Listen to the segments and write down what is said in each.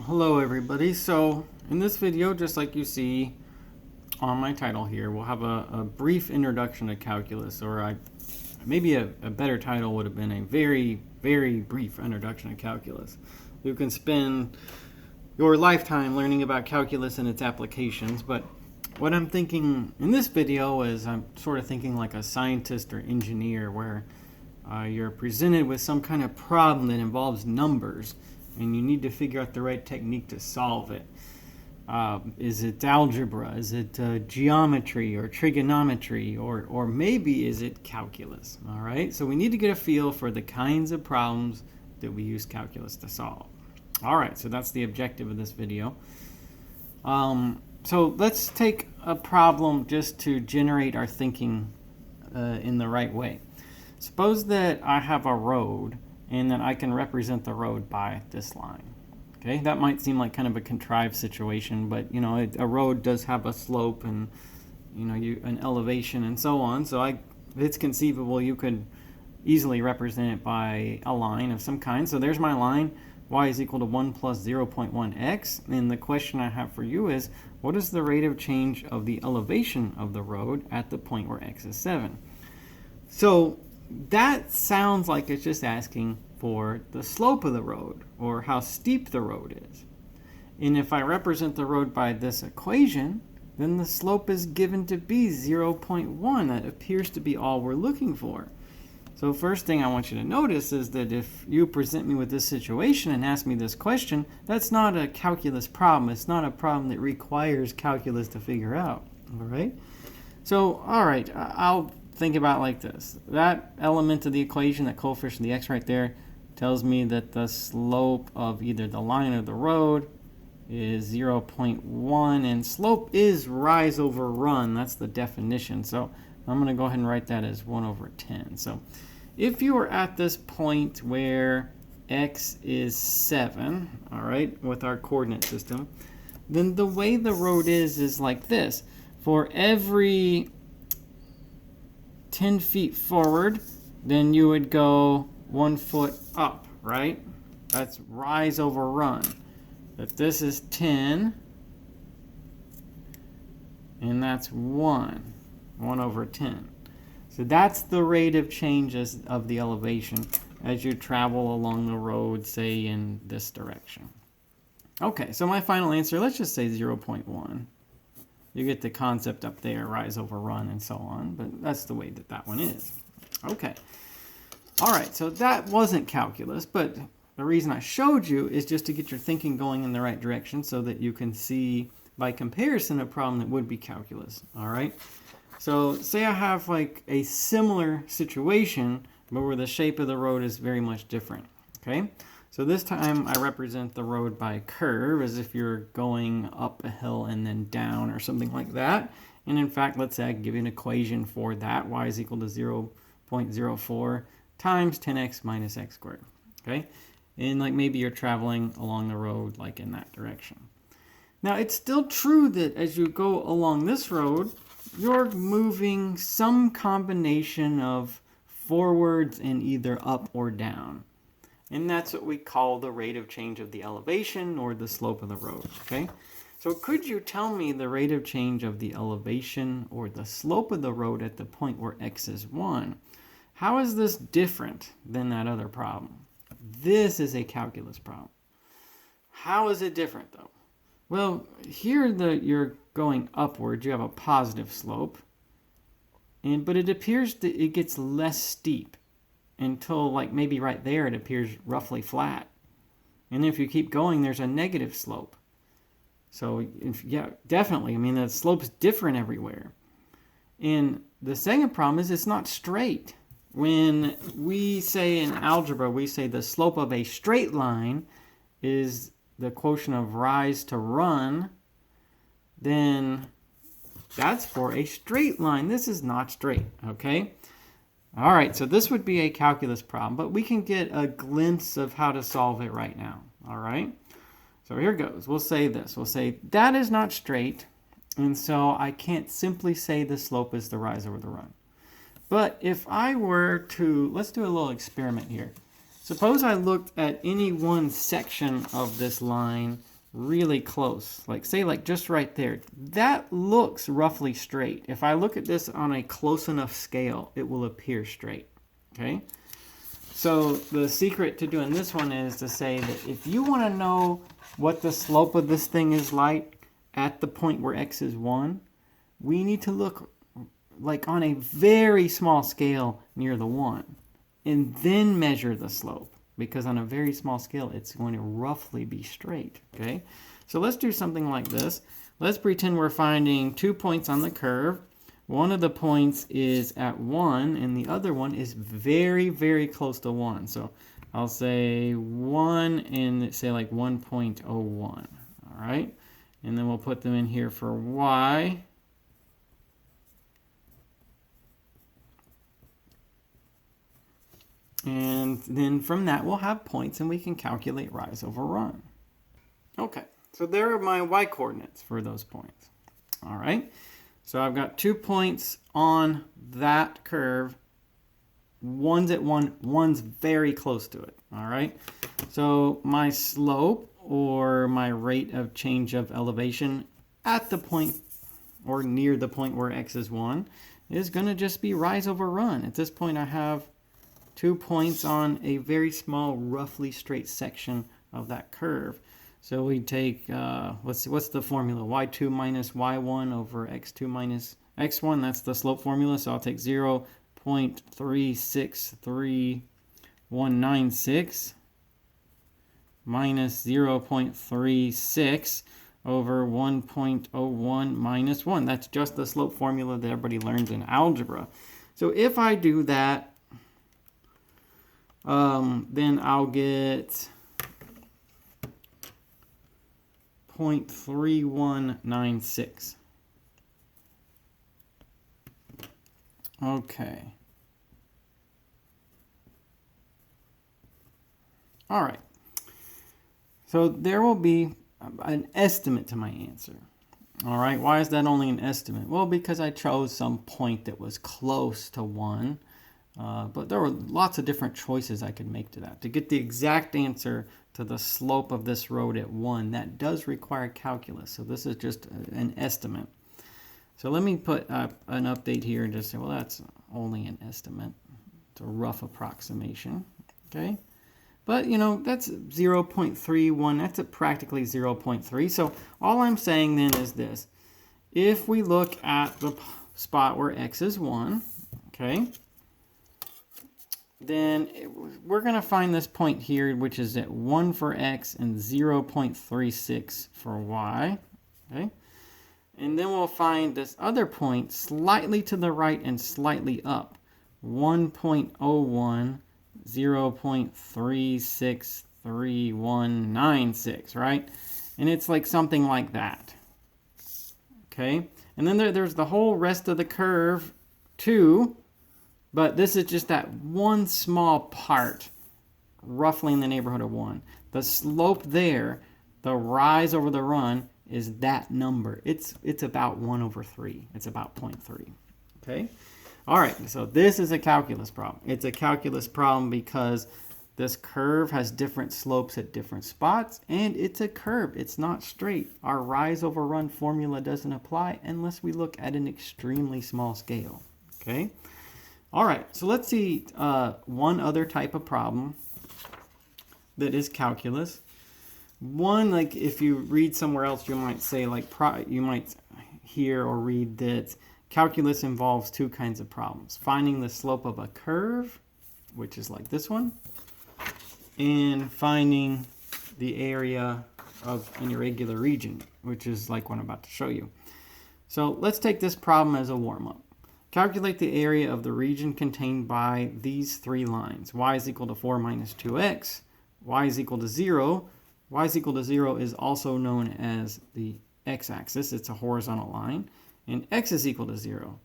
Hello everybody. So in this video, just like you see on my title here, we'll have a brief introduction to calculus, or maybe a better title would have been a very, very brief introduction to calculus. You can spend your lifetime learning about calculus and its applications, but what I'm thinking in this video is I'm sort of thinking like a scientist or engineer, where you're presented with some kind of problem that involves numbers and you need to figure out the right technique to solve it. Is it algebra? Is it geometry or trigonometry? Or maybe is it calculus? All right, so we need to get a feel for the kinds of problems that we use calculus to solve. All right, so that's the objective of this video. So let's take a problem just to generate our thinking in the right way. Suppose that I have a road and that I can represent the road by this line. Okay, that might seem like kind of a contrived situation, but you know, a road does have a slope and an elevation and so on. So it's conceivable you could easily represent it by a line of some kind. So there's my line. Y is equal to 1 plus 0.1x. And the question I have for you is, what is the rate of change of the elevation of the road at the point where x is 7? So that sounds like it's just asking for the slope of the road, or how steep the road is. And if I represent the road by this equation, then the slope is given to be 0.1. That appears to be all we're looking for. So first thing I want you to notice is that if you present me with this situation and ask me this question, that's not a calculus problem. It's not a problem that requires calculus to figure out. All right? So, all right, I'll think about it like this. That element of the equation, that coefficient of the x right there, tells me that the slope of either the line or the road is 0.1, and slope is rise over run. That's the definition. So I'm going to go ahead and write that as 1 over 10. So if you are at this point where x is 7, all right, with our coordinate system, then the way the road is like this. For every 10 feet forward, then you would go 1 foot up, right? That's rise over run. But this is 10, and that's 1 over 10. So that's the rate of change of the elevation as you travel along the road, say in this direction. Okay, so my final answer, let's just say 0.1. You get the concept up there, rise over run and so on, but that's the way that one is. Okay. All right, so that wasn't calculus, but the reason I showed you is just to get your thinking going in the right direction so that you can see by comparison a problem that would be calculus. All right. So say I have like a similar situation, but where the shape of the road is very much different. Okay. So this time I represent the road by a curve, as if you're going up a hill and then down or something like that. And in fact, let's say I can give you an equation for that. Y is equal to 0.04 times 10x minus x squared. Okay. And like maybe you're traveling along the road like in that direction. Now it's still true that as you go along this road, you're moving some combination of forwards and either up or down. And that's what we call the rate of change of the elevation or the slope of the road. Okay. So could you tell me the rate of change of the elevation or the slope of the road at the point where x is 1? How is this different than that other problem? This is a calculus problem. How is it different though? Well, here you're going upward, you have a positive slope, but it appears that it gets less steep until like maybe right there it appears roughly flat. And if you keep going, there's a negative slope. So yeah, definitely, I mean, the slope's different everywhere. And the second problem is it's not straight. When we say in algebra, we say the slope of a straight line is the quotient of rise to run, then that's for a straight line. This is not straight, okay? All right, so this would be a calculus problem, but we can get a glimpse of how to solve it right now, all right? So here goes. We'll say this. We'll say that is not straight, and so I can't simply say the slope is the rise over the run. But if I were to, let's do a little experiment here. Suppose I looked at any one section of this line really close, like say like just right there, that looks roughly straight. If I look at this on a close enough scale, it will appear straight. Okay? So the secret to doing this one is to say that if you want to know what the slope of this thing is like at the point where x is 1, we need to look like on a very small scale near the 1 and then measure the slope, because on a very small scale it's going to roughly be straight. Okay, so let's do something like this. Let's pretend we're finding 2 points on the curve. One of the points is at 1 and the other one is very, very close to 1. So I'll say 1 and say like 1.01. All right, and then we'll put them in here for y. And then from that, we'll have points and we can calculate rise over run. Okay, so there are my y coordinates for those points. All right, so I've got 2 points on that curve. One's at 1, one's very close to it. All right, so my slope, or my rate of change of elevation at the point or near the point where x is 1, is going to just be rise over run. At this point, I have 2 points on a very small, roughly straight section of that curve. So we take, what's the formula? y2 minus y1 over x2 minus x1. That's the slope formula. So I'll take 0.363196 minus 0.36 over 1.01 minus 1. That's just the slope formula that everybody learns in algebra. So if I do that, then I'll get 0.3196. Okay. All right. So there will be an estimate to my answer. All right. Why is that only an estimate? Well, because I chose some point that was close to 1. But there were lots of different choices I could make to that. To get the exact answer to the slope of this road at 1, that does require calculus. So this is just an estimate. So let me put up an update here and just say, well, that's only an estimate. It's a rough approximation. Okay. But, you know, that's 0.31. That's practically 0.3. So all I'm saying then is this. If we look at the spot where x is 1, okay, then we're going to find this point here, which is at 1 for x and 0.36 for y. Okay? And then we'll find this other point slightly to the right and slightly up. 1.01, 0.363196, right? And it's like something like that. Okay? And then there's the whole rest of the curve too. But this is just that one small part, roughly in the neighborhood of 1. The slope there, the rise over the run, is that number. It's about 1 over 3. It's about 0.3. Okay? All right, so this is a calculus problem. It's a calculus problem because this curve has different slopes at different spots, and it's a curve. It's not straight. Our rise over run formula doesn't apply unless we look at an extremely small scale. Okay? All right, so let's see one other type of problem that is calculus. One, like if you read somewhere else, you might say like you might hear or read that calculus involves 2 kinds of problems: finding the slope of a curve, which is like this one, and finding the area of an irregular region, which is like what I'm about to show you. So let's take this problem as a warm-up. Calculate the area of the region contained by these 3 lines. Y is equal to 4 minus 2x. Y is equal to 0. Y is equal to 0 is also known as the x-axis. It's a horizontal line. And x is equal to 0.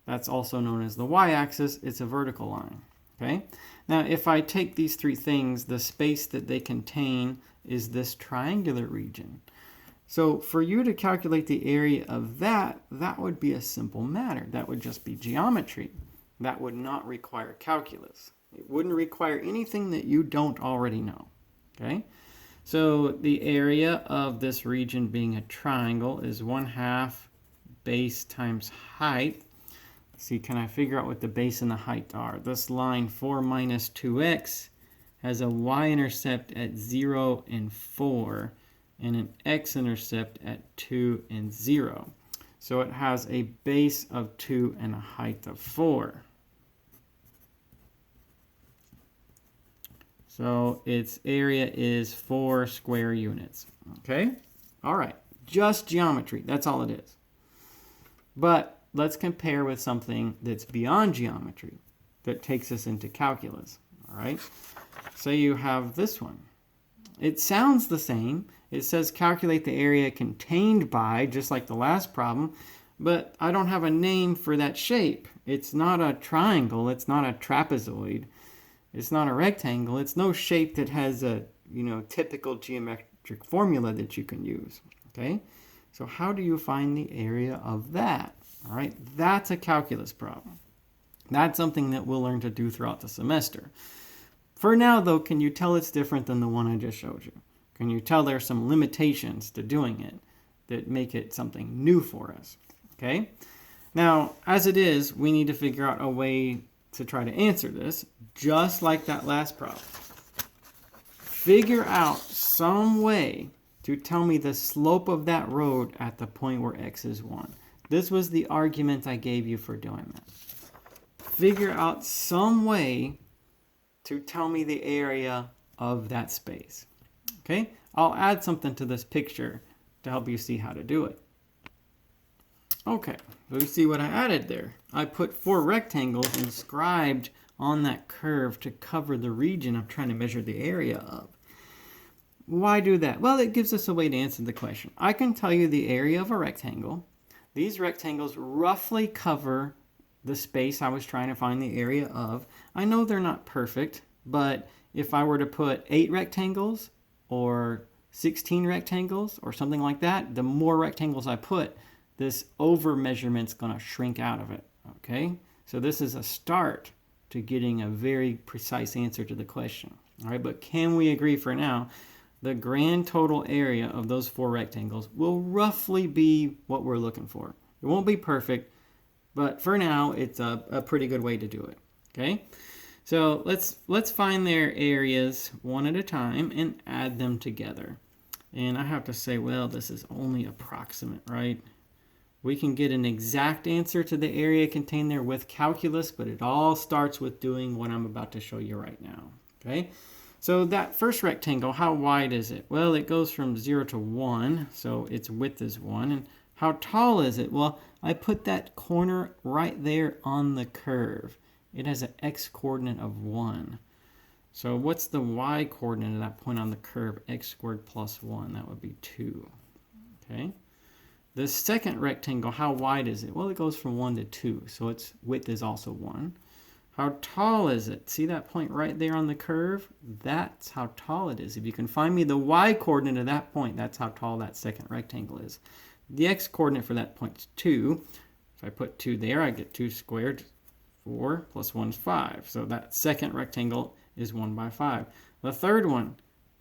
That's also known as the y-axis. It's a vertical line. Okay? Now, if I take these 3 things, the space that they contain is this triangular region. So for you to calculate the area of that would be a simple matter. That would just be geometry. That would not require calculus. It wouldn't require anything that you don't already know. Okay? So the area of this region being a triangle is 1/2 base times height. See, can I figure out what the base and the height are? This line 4 minus 2x has a y-intercept at 0 and 4 and an x-intercept at 2 and 0. So it has a base of 2 and a height of 4. So its area is 4 square units. Okay? All right. Just geometry. That's all it is. But let's compare with something that's beyond geometry that takes us into calculus. All right? So you have this one. It sounds the same. It says calculate the area contained by, just like the last problem, but I don't have a name for that shape. It's not a triangle. It's not a trapezoid. It's not a rectangle. It's no shape that has a, typical geometric formula that you can use. Okay? So how do you find the area of that? All right? That's a calculus problem. That's something that we'll learn to do throughout the semester. For now, though, can you tell it's different than the one I just showed you? Can you tell there's some limitations to doing it that make it something new for us? Okay? Now, as it is, we need to figure out a way to try to answer this, just like that last problem. Figure out some way to tell me the slope of that road at the point where x is 1. This was the argument I gave you for doing that. Figure out some way to tell me the area of that space. Okay? I'll add something to this picture to help you see how to do it. Okay, so you see what I added there. I put 4 rectangles inscribed on that curve to cover the region I'm trying to measure the area of. Why do that? Well, it gives us a way to answer the question. I can tell you the area of a rectangle. These rectangles roughly cover the space I was trying to find the area of. I know they're not perfect, but if I were to put 8 rectangles or 16 rectangles or something like that, the more rectangles I put, this over measurement's going to shrink out of it. Okay? So this is a start to getting a very precise answer to the question. All right, but can we agree for now the grand total area of those 4 rectangles will roughly be what we're looking for? It won't be perfect, but for now, it's a pretty good way to do it. Okay? So let's find their areas one at a time and add them together. And I have to say, well, this is only approximate, right? We can get an exact answer to the area contained there with calculus, but it all starts with doing what I'm about to show you right now. Okay? So that first rectangle, how wide is it? Well, it goes from 0 to 1, so its width is 1. And how tall is it? Well, I put that corner right there on the curve. It has an x-coordinate of 1. So what's the y-coordinate of that point on the curve? X squared plus 1. That would be 2. Okay? The second rectangle, how wide is it? Well, it goes from 1 to 2, so its width is also 1. How tall is it? See that point right there on the curve? That's how tall it is. If you can find me the y-coordinate of that point, that's how tall that second rectangle is. The x-coordinate for that point is 2. If I put 2 there, I get 2 squared. 4 plus 1 is 5. So that second rectangle is 1 by 5. The third one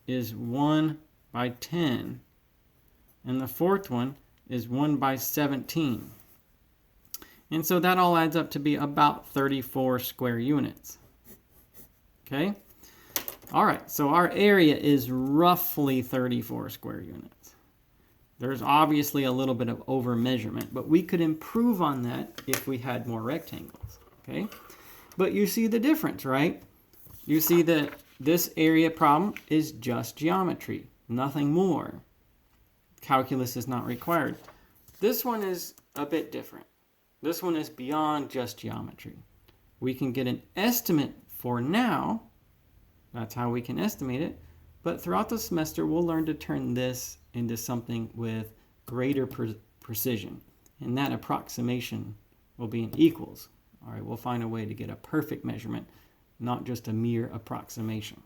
is 1 by 10. And the fourth one is 1 by 17. And so that all adds up to be about 34 square units. Okay? All right, so our area is roughly 34 square units. There's obviously a little bit of over measurement, but we could improve on that if we had more rectangles. Okay? But you see the difference, right? You see that this area problem is just geometry, nothing more. Calculus is not required. This one is a bit different. This one is beyond just geometry. We can get an estimate for now. That's how we can estimate it. But throughout the semester, we'll learn to turn this into something with greater precision. And that approximation will be in equals. All right, we'll find a way to get a perfect measurement, not just a mere approximation.